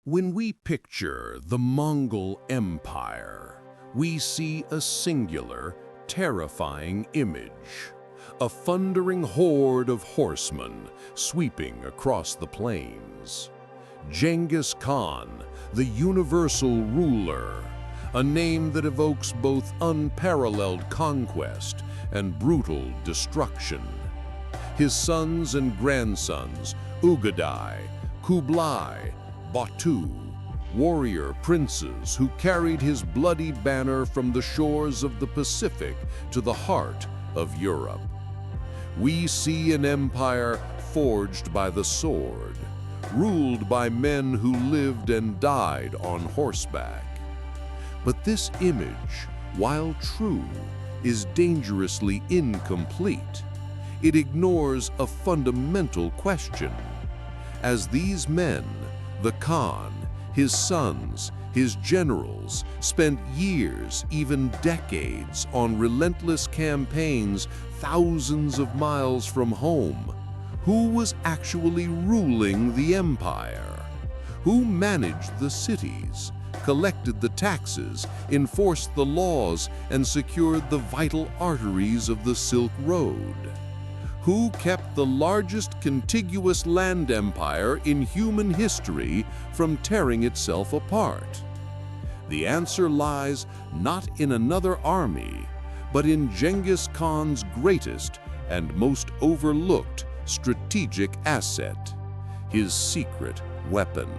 When we picture the Mongol Empire, we see a singular, terrifying image. A thundering horde of horsemen sweeping across the plains. Genghis Khan, the universal ruler, a name that evokes both unparalleled conquest and brutal destruction. His sons and grandsons, Ugadai, Kublai, Batu, warrior princes who carried his bloody banner from the shores of the Pacific to the heart of Europe. We see an empire forged by the sword, ruled by men who lived and died on horseback. But this image, while true, is dangerously incomplete. It ignores a fundamental question. As these men, the Khan, his sons, his generals, spent years, even decades, on relentless campaigns thousands of miles from home, who was actually ruling the empire? Who managed the cities, collected the taxes, enforced the laws, and secured the vital arteries of the Silk Road? Who kept the largest contiguous land empire in human history from tearing itself apart? The answer lies not in another army, but in Genghis Khan's greatest and most overlooked strategic asset, his secret weapon.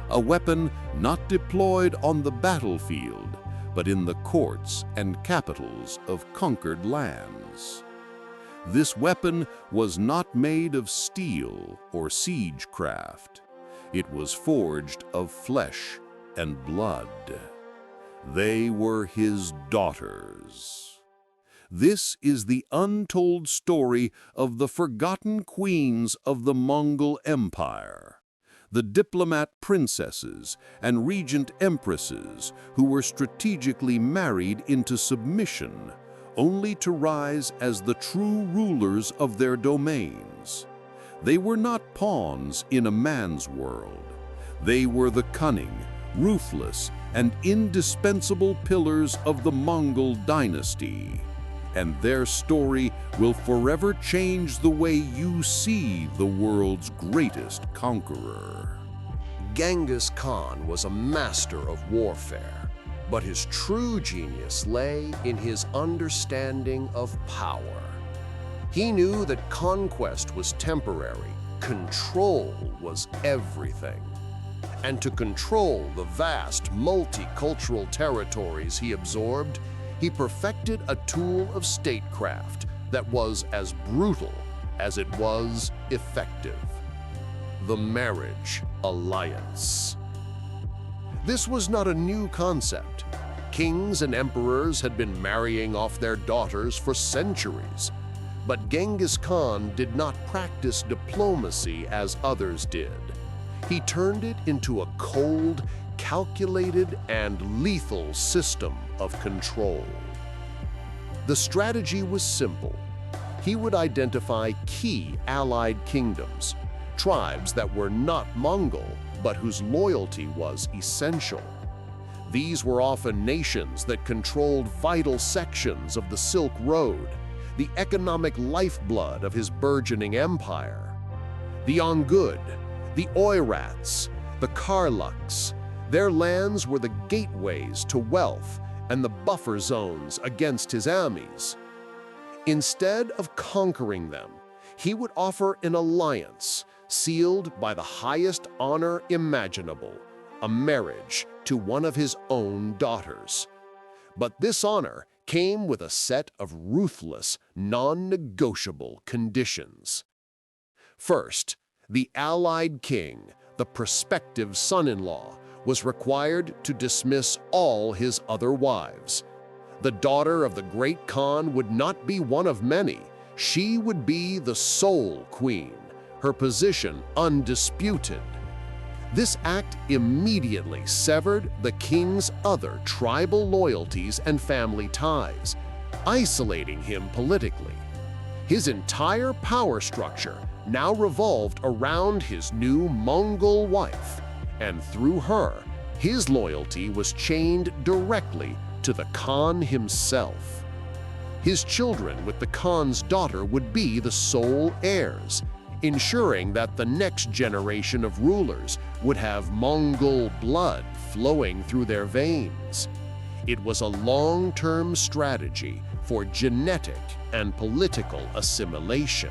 A weapon not deployed on the battlefield, but in the courts and capitals of conquered lands. This weapon was not made of steel or siegecraft. It was forged of flesh and blood. They were his daughters. This is the untold story of the forgotten queens of the Mongol Empire, the diplomat princesses and regent empresses who were strategically married into submission, only to rise as the true rulers of their domains. They were not pawns in a man's world. They were the cunning, ruthless, and indispensable pillars of the Mongol dynasty. And their story will forever change the way you see the world's greatest conqueror. Genghis Khan was a master of warfare, but his true genius lay in his understanding of power. He knew that conquest was temporary, control was everything. And to control the vast multicultural territories he absorbed, he perfected a tool of statecraft that was as brutal as it was effective: the marriage alliance. This was not a new concept. Kings and emperors had been marrying off their daughters for centuries. But Genghis Khan did not practice diplomacy as others did. He turned it into a cold, calculated, and lethal system of control. The strategy was simple. He would identify key allied kingdoms, tribes that were not Mongol, but whose loyalty was essential. These were often nations that controlled vital sections of the Silk Road, the economic lifeblood of his burgeoning empire. The Ongud, the Oirats, the Karluks, their lands were the gateways to wealth and the buffer zones against his enemies. Instead of conquering them, he would offer an alliance sealed by the highest honor imaginable, a marriage to one of his own daughters. But this honor came with a set of ruthless, non-negotiable conditions. First, the allied king, the prospective son-in-law, was required to dismiss all his other wives. The daughter of the great Khan would not be one of many. She would be the sole queen, her position undisputed. This act immediately severed the king's other tribal loyalties and family ties, isolating him politically. His entire power structure now revolved around his new Mongol wife, and through her, his loyalty was chained directly to the Khan himself. His children with the Khan's daughter would be the sole heirs, ensuring that the next generation of rulers would have Mongol blood flowing through their veins. It was a long-term strategy for genetic and political assimilation.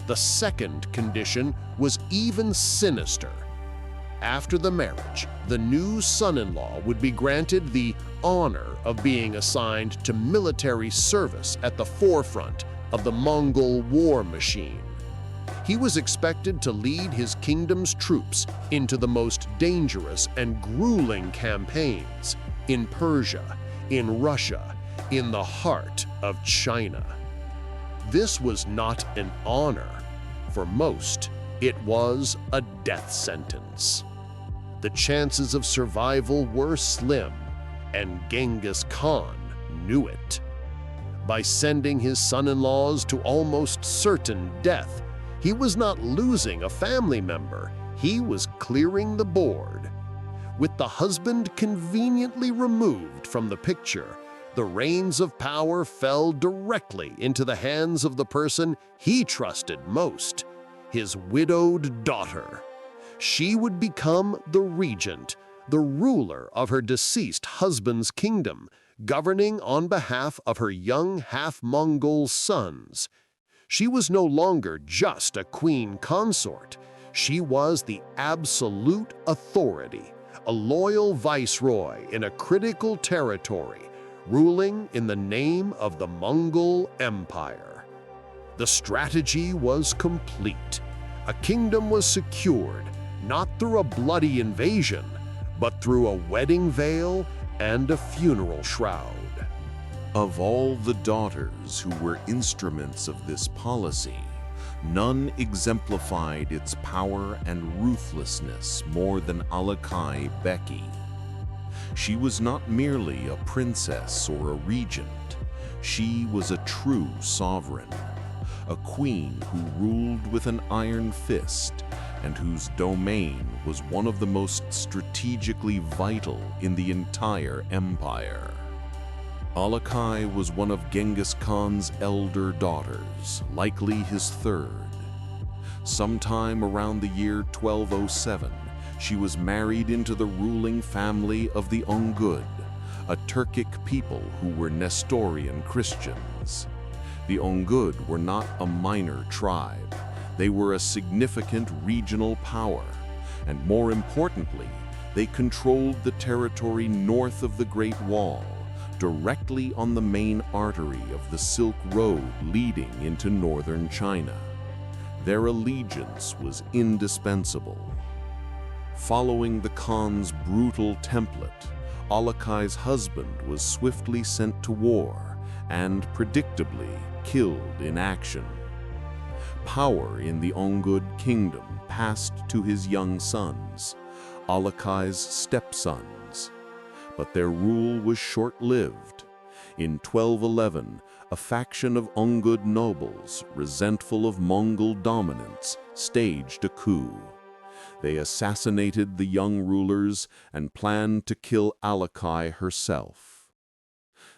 The second condition was even sinister. After the marriage, the new son-in-law would be granted the honor of being assigned to military service at the forefront of the Mongol war machine. He was expected to lead his kingdom's troops into the most dangerous and grueling campaigns in Persia, in Russia, in the heart of China. This was not an honor. For most, it was a death sentence. The chances of survival were slim, and Genghis Khan knew it. By sending his son-in-laws to almost certain death, he was not losing a family member, he was clearing the board. With the husband conveniently removed from the picture, the reins of power fell directly into the hands of the person he trusted most, his widowed daughter. She would become the regent, the ruler of her deceased husband's kingdom, governing on behalf of her young half-Mongol sons. She was no longer just a queen consort. She was the absolute authority, a loyal viceroy in a critical territory, ruling in the name of the Mongol Empire. The strategy was complete. A kingdom was secured, not through a bloody invasion, but through a wedding veil and a funeral shroud. Of all the daughters who were instruments of this policy, none exemplified its power and ruthlessness more than Alakai Beki. She was not merely a princess or a regent. She was a true sovereign, a queen who ruled with an iron fist and whose domain was one of the most strategically vital in the entire empire. Alakai was one of Genghis Khan's elder daughters, likely his third. Sometime around the year 1207, she was married into the ruling family of the Untold, a Turkic people who were Nestorian Christians. The Untold were not a minor tribe. They were a significant regional power, and more importantly, they controlled the territory north of the Great Wall, directly on the main artery of the Silk Road leading into northern China. Their allegiance was indispensable. Following the Khan's brutal template, Alakai's husband was swiftly sent to war and, predictably, killed in action. Power in the Untold kingdom passed to his young sons, Alakai's stepsons. But their rule was short-lived. In 1211, a faction of Untold nobles, resentful of Mongol dominance, staged a coup. They assassinated the young rulers and planned to kill Alakai herself.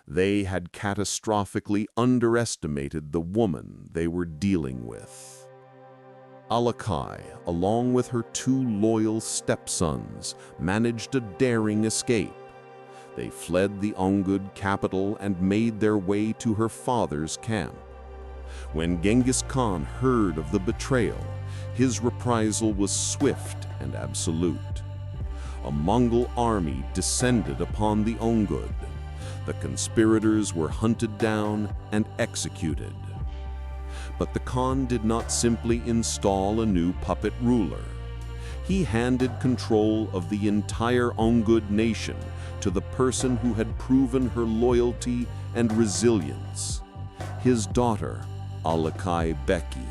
They had catastrophically underestimated the woman they were dealing with. Alakai, along with her two loyal stepsons, managed a daring escape. They fled the Untold capital and made their way to her father's camp. When Genghis Khan heard of the betrayal, his reprisal was swift and absolute. A Mongol army descended upon the Untold. The conspirators were hunted down and executed. But the Khan did not simply install a new puppet ruler. He handed control of the entire Untold nation to the person who had proven her loyalty and resilience, his daughter, Alakai Beki.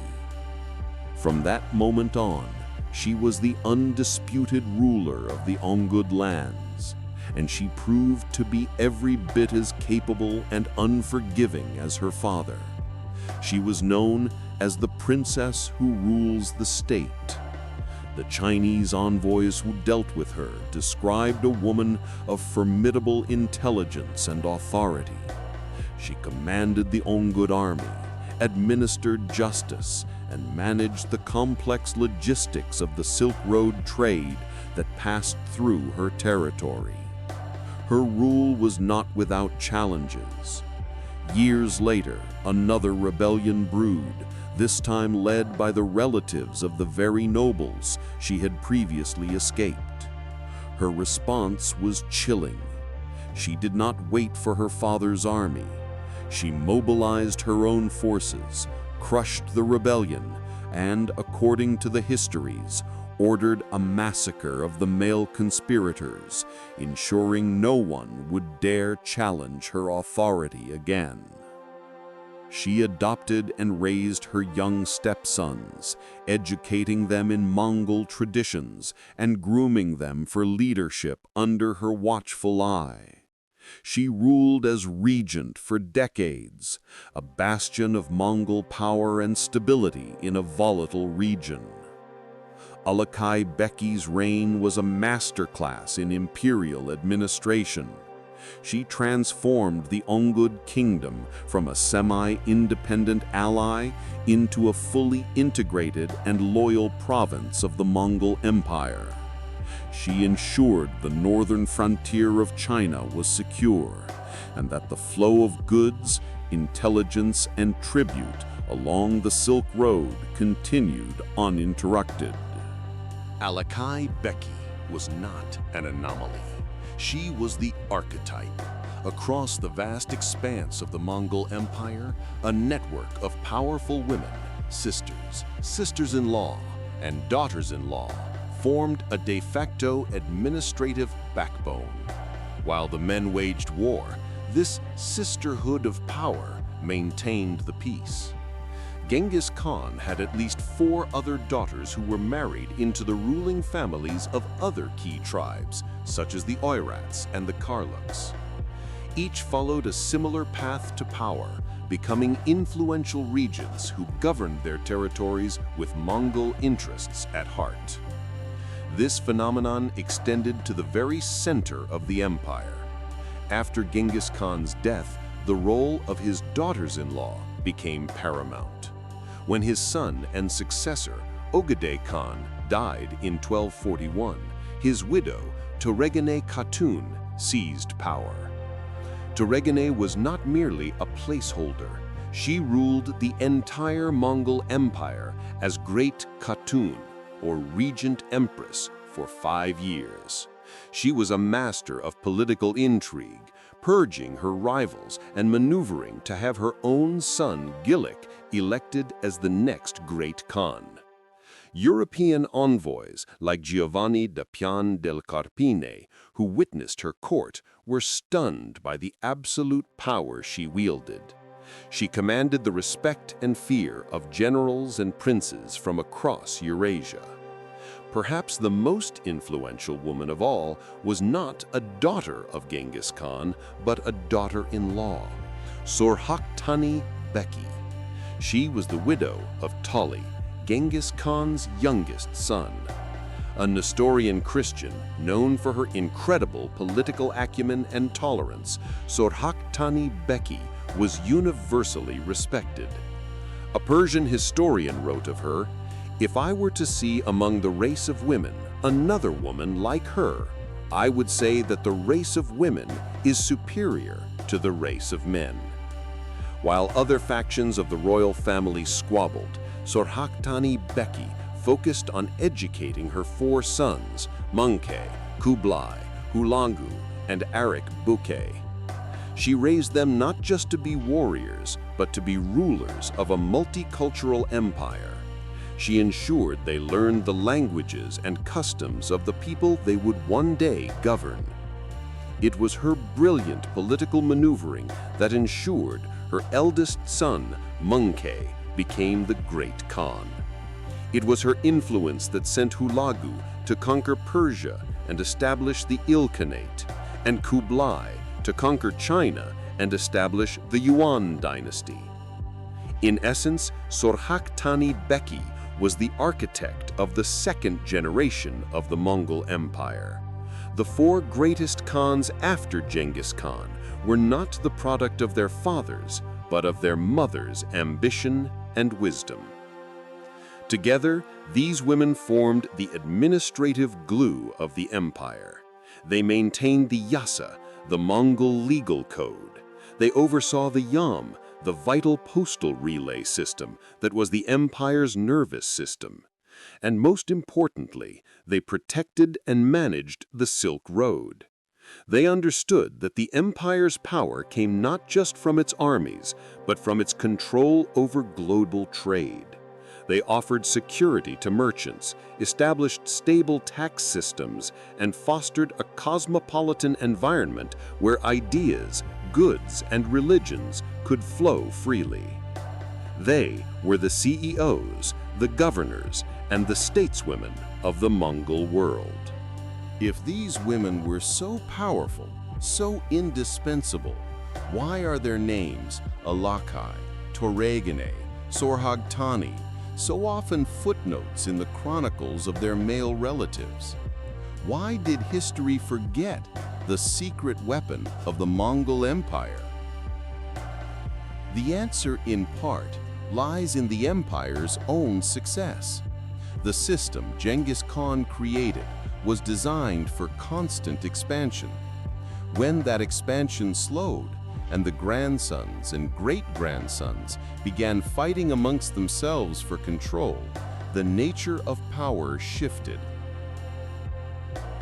From that moment on, she was the undisputed ruler of the Untold lands, and she proved to be every bit as capable and unforgiving as her father. She was known as the princess who rules the state. The Chinese envoys who dealt with her described a woman of formidable intelligence and authority. She commanded the Mongol army, administered justice, and managed the complex logistics of the Silk Road trade that passed through her territory. Her rule was not without challenges. Years later, another rebellion brewed, this time led by the relatives of the very nobles she had previously escaped. Her response was chilling. She did not wait for her father's army. She mobilized her own forces, crushed the rebellion, and, according to the histories, ordered a massacre of the male conspirators, ensuring no one would dare challenge her authority again. She adopted and raised her young stepsons, educating them in Mongol traditions and grooming them for leadership under her watchful eye. She ruled as regent for decades, a bastion of Mongol power and stability in a volatile region. Alakai Beki's reign was a masterclass in imperial administration. She transformed the Ongud kingdom from a semi-independent ally into a fully integrated and loyal province of the Mongol Empire. She ensured the northern frontier of China was secure, and that the flow of goods, intelligence, and tribute along the Silk Road continued uninterrupted. Alakai Beki was not an anomaly. She was the archetype. Across the vast expanse of the Mongol Empire, a network of powerful women, sisters, sisters-in-law, and daughters-in-law formed a de facto administrative backbone. While the men waged war, this sisterhood of power maintained the peace. Genghis Khan had at least 4 other daughters who were married into the ruling families of other key tribes, such as the Oirats and the Karluks. Each followed a similar path to power, becoming influential regents who governed their territories with Mongol interests at heart. This phenomenon extended to the very center of the empire. After Genghis Khan's death, the role of his daughters-in-law became paramount. When his son and successor, Ogedei Khan, died in 1241, his widow, Toregene Khatun, seized power. Toregene was not merely a placeholder. She ruled the entire Mongol Empire as Great Khatun, or Regent Empress, for 5 years. She was a master of political intrigue, purging her rivals and maneuvering to have her own son, Gillick, elected as the next Great Khan. European envoys like Giovanni da Pian del Carpine, who witnessed her court, were stunned by the absolute power she wielded. She commanded the respect and fear of generals and princes from across Eurasia. Perhaps the most influential woman of all was not a daughter of Genghis Khan, but a daughter-in-law, Sorhaktani Beki. She was the widow of Tali, Genghis Khan's youngest son. A Nestorian Christian known for her incredible political acumen and tolerance, Sorhaktani Beki was universally respected. A Persian historian wrote of her, "If I were to see among the race of women another woman like her, I would say that the race of women is superior to the race of men." While other factions of the royal family squabbled, Sorhaktani Beki focused on educating her 4 sons, Mongke, Kublai, Hulangu, and Arik Bukay. She raised them not just to be warriors, but to be rulers of a multicultural empire. She ensured they learned the languages and customs of the people they would one day govern. It was her brilliant political maneuvering that ensured her eldest son, Mongke, became the Great Khan. It was her influence that sent Hulagu to conquer Persia and establish the Ilkhanate, and Kublai to conquer China and establish the Yuan dynasty. In essence, Sorhaktani Beki was the architect of the second generation of the Mongol Empire. The four greatest Khans after Genghis Khan were not the product of their fathers, but of their mothers' ambition and wisdom. Together, these women formed the administrative glue of the empire. They maintained the yasa, the Mongol legal code. They oversaw the yam, the vital postal relay system that was the empire's nervous system. And most importantly, they protected and managed the Silk Road. They understood that the empire's power came not just from its armies, but from its control over global trade. They offered security to merchants, established stable tax systems, and fostered a cosmopolitan environment where ideas, goods, and religions could flow freely. They were the CEOs, the governors, and the stateswomen of the Mongol world. If these women were so powerful, so indispensable, why are their names Alakai, Toregane, Sorhagtani so often footnotes in the chronicles of their male relatives? Why did history forget the secret weapon of the Mongol Empire? The answer, in part, lies in the empire's own success. The system Genghis Khan created was designed for constant expansion. When that expansion slowed, and the grandsons and great-grandsons began fighting amongst themselves for control, the nature of power shifted.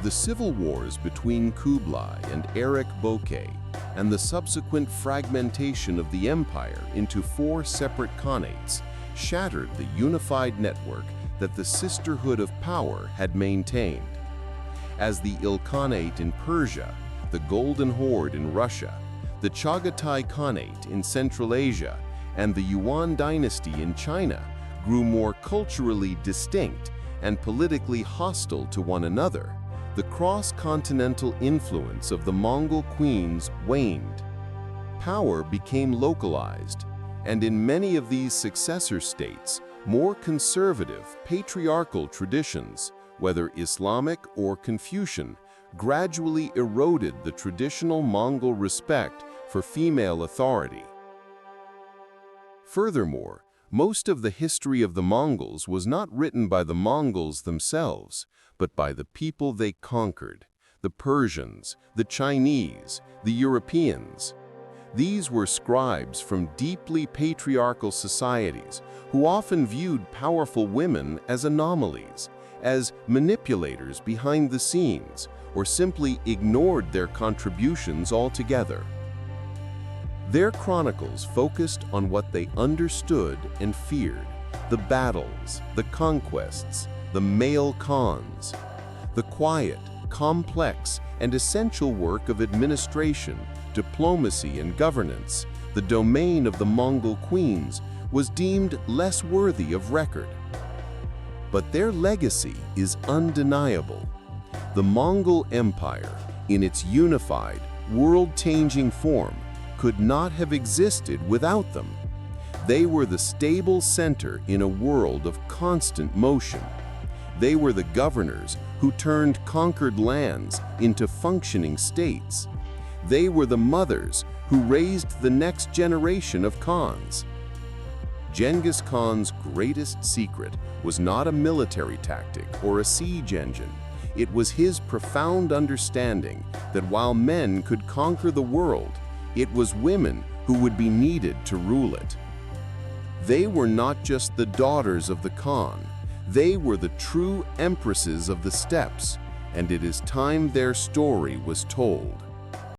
The civil wars between Kublai and Erik Bokeh and the subsequent fragmentation of the empire into four separate khanates shattered the unified network that the Sisterhood of Power had maintained. As the Ilkhanate in Persia, the Golden Horde in Russia, the Chagatai Khanate in Central Asia, and the Yuan dynasty in China grew more culturally distinct and politically hostile to one another, the cross-continental influence of the Mongol queens waned. Power became localized, and in many of these successor states, more conservative, patriarchal traditions, whether Islamic or Confucian, gradually eroded the traditional Mongol respect for female authority. Furthermore, most of the history of the Mongols was not written by the Mongols themselves, but by the people they conquered, the Persians, the Chinese, the Europeans. These were scribes from deeply patriarchal societies who often viewed powerful women as anomalies, as manipulators behind the scenes, or simply ignored their contributions altogether. Their chronicles focused on what they understood and feared: the battles, the conquests, the male khans. The quiet, complex, and essential work of administration, diplomacy, and governance, the domain of the Mongol queens, was deemed less worthy of record. But their legacy is undeniable. The Mongol Empire, in its unified, world-changing form, could not have existed without them. They were the stable center in a world of constant motion. They were the governors who turned conquered lands into functioning states. They were the mothers who raised the next generation of Khans. Genghis Khan's greatest secret was not a military tactic or a siege engine. It was his profound understanding that while men could conquer the world, it was women who would be needed to rule it. They were not just the daughters of the Khan, they were the true empresses of the steppes, and it is time their story was told.